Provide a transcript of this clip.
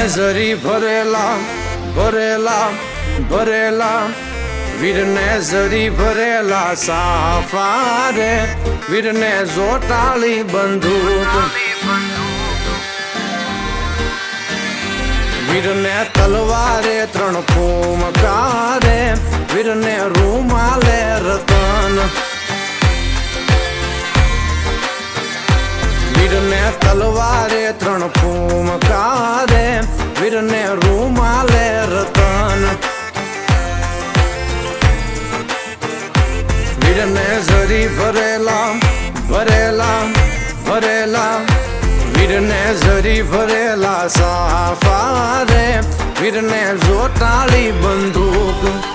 ઝરી ભરેલા ભરેલા ભરેલા વીરને ઝરી ભરેલા સાફા રે વીરને જોટાળી બંદૂક વીરને તલવારે 3 ફૂમકા રે વીરને રૂમાલે રતન વીરને તલવારે 3 ફૂમકા રે વીરને રૂમાલે રતન વીરને ઝરી ભરેલા ભરેલા ભરેલા વીરને ઝરી ભરેલા સાફા રે વીરને જોટાળી બંદૂક